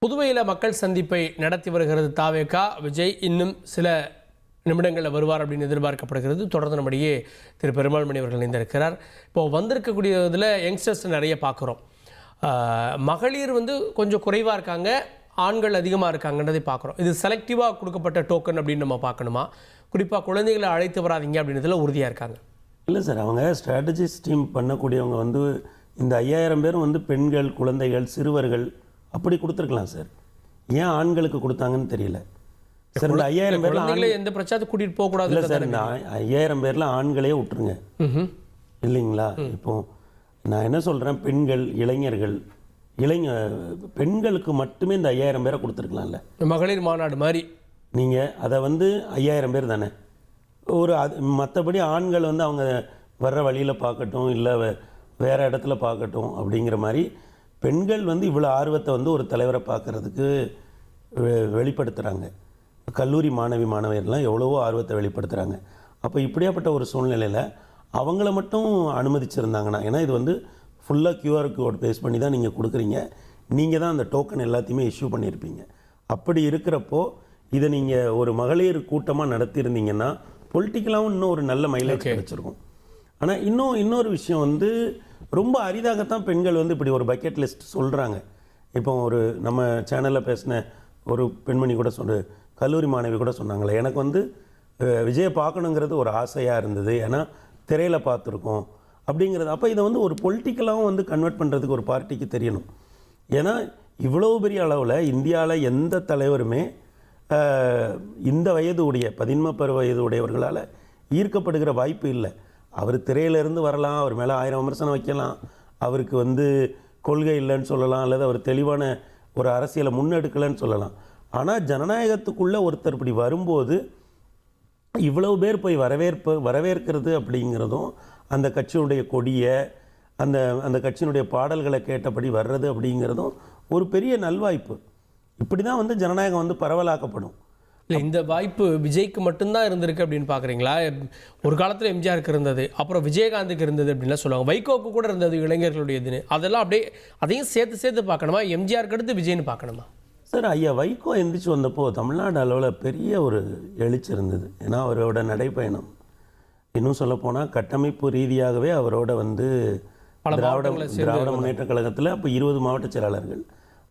புதுவையில் மக்கள் சந்திப்பை நடத்தி வருகிறது தாவேகா. விஜய் இன்னும் சில நிமிடங்களில் வருவார் அப்படின்னு எதிர்பார்க்கப்படுகிறது. தொடர்ந்து நம்முடைய திரு பெருமாள்மணி அவர்கள் இணைந்திருக்கிறார். இப்போது வந்திருக்கக்கூடியதில் யங்ஸ்டர்ஸ் நிறைய பார்க்குறோம். மகளிர் கொஞ்சம் குறைவாக இருக்காங்க, ஆண்கள் அதிகமாக இருக்காங்கன்றதை பார்க்குறோம். இது செலக்டிவாக கொடுக்கப்பட்ட டோக்கன் அப்படின்னு நம்ம பார்க்கணுமா? குறிப்பாக குழந்தைகளை அழைத்து வராதிங்க அப்படின்றதுல உறுதியாக இருக்காங்க. இல்லை சார், அவங்க ஸ்ட்ராட்டஜிஸ் டீம் பண்ணக்கூடியவங்க இந்த 5000 பேரும் பெண்கள், குழந்தைகள், சிறுவர்கள் அப்படி கொடுத்துருக்கலாம் சார். ஏன் ஆண்களுக்கு கொடுத்தாங்கன்னு தெரியல சார். இந்த 5000 பேர்ல எந்த பிரச்சாரத்தை கூட்டிகிட்டு போகக்கூடாது. இல்லை சார், இந்த 5000 பேரில் ஆண்களே விட்டுருங்க இல்லைங்களா? இப்போ நான் என்ன சொல்கிறேன், பெண்கள், இளைஞர்கள், பெண்களுக்கு மட்டுமே இந்த 5000 பேரை கொடுத்துருக்கலாம்ல. மகளிர் மாநாடு மாதிரி நீங்கள் அதை 5000 பேர் தானே மற்றபடி ஆண்கள் அவங்க வர்ற வழியில் பார்க்கட்டும், இல்லை வேறு இடத்துல பார்க்கட்டும் அப்படிங்கிற மாதிரி பெண்கள் இவ்வளோ ஆர்வத்தை ஒரு தலைவரை பார்க்குறதுக்கு வெளிப்படுத்துகிறாங்க. கல்லூரி மாணவியர்லாம் எவ்வளவோ ஆர்வத்தை வெளிப்படுத்துகிறாங்க. அப்போ இப்படியாப்பட்ட ஒரு சூழ்நிலையில் அவங்கள மட்டும் அனுமதிச்சிருந்தாங்கன்னா, ஏன்னா இது ஃபுல்லாக QR கோட் பேஸ் பண்ணி தான் நீங்கள் கொடுக்குறீங்க, நீங்கள் தான் அந்த டோக்கன் எல்லாத்தையுமே இஷ்யூ பண்ணியிருப்பீங்க. அப்படி இருக்கிறப்போ இதை நீங்கள் ஒரு மகளிர் கூட்டமாக நடத்தியிருந்தீங்கன்னா பொலிட்டிக்கலாகவும் இன்னும் ஒரு நல்ல மைலேஜ் கிடச்சிருக்கும். ஆனால் இன்னொரு விஷயம் ரொம்ப அரிதாகத்தான் பெண்கள் இப்படி ஒரு பக்கெட் லிஸ்ட் சொல்கிறாங்க. இப்போ நம்ம சேனலில் பேசின ஒரு பெண்மணி கூட கல்லூரி மாணவி கூட சொன்னாங்களே, எனக்கு விஜயை பார்க்கணுங்கிறது ஒரு ஆசையாக இருந்தது, ஏன்னா திரையில் பார்த்துருக்கோம் அப்படிங்கிறது. அப்போ இதை ஒரு பொலிட்டிக்கலாகவும் கன்வெர்ட் பண்ணுறதுக்கு ஒரு பார்ட்டிக்கு தெரியணும். ஏன்னா இவ்வளோ பெரிய அளவில் இந்தியாவில் எந்த தலைவருமே இந்த வயது 18 வயது உடையவர்களால் ஈர்க்கப்படுகிற வாய்ப்பு இல்லை. அவர் திரையிலேருந்து வரலாம், அவர் மேலே 1000 விமர்சனம் வைக்கலாம், அவருக்கு கொள்கை இல்லைன்னு சொல்லலாம், அல்லது அவர் தெளிவான ஒரு அரசியலை முன்னெடுக்கலைன்னு சொல்லலாம். ஆனால் ஜனநாயகத்துக்குள்ளே ஒருத்தர் இப்படி வரும்போது இவ்வளவு பேர் போய் வரவேற்கிறது அப்படிங்கிறதும், அந்த கட்சியினுடைய கொடியை, அந்த கட்சியினுடைய பாடல்களை கேட்டபடி வர்றது அப்படிங்கிறதும் ஒரு பெரிய நல்வாய்ப்பு. இப்படி தான் ஜனநாயகம் பரவலாக்கப்படும். இல்லை, இந்த வாய்ப்பு விஜய்க்கு மட்டும்தான் இருந்திருக்கு அப்படின்னு பார்க்குறீங்களா? ஒரு காலத்தில் எம்ஜிஆருக்கு இருந்தது, அப்புறம் விஜயகாந்துக்கு இருந்தது அப்படின்லாம் சொல்லுவாங்க. வைகோக்கு கூட இருந்தது இளைஞர்களுடைய இதுன்னு. அதெல்லாம் அப்படியே அதையும் சேர்த்து பார்க்கணுமா? எம்ஜிஆருக்கு அடுத்து விஜய்னு பார்க்கணுமா? சார், ஐயா வைகோ எந்திரிச்சு வந்தப்போ தமிழ்நாடு அளவில் பெரிய ஒரு எழுச்சி இருந்தது. ஏன்னா அவரோட நடைப்பயணம், இன்னும் சொல்லப்போனால் கட்டமைப்பு ரீதியாகவே அவரோட திராவிட முன்னேற்ற கழகத்தில் அப்போ 20 மாவட்ட செயலாளர்கள்,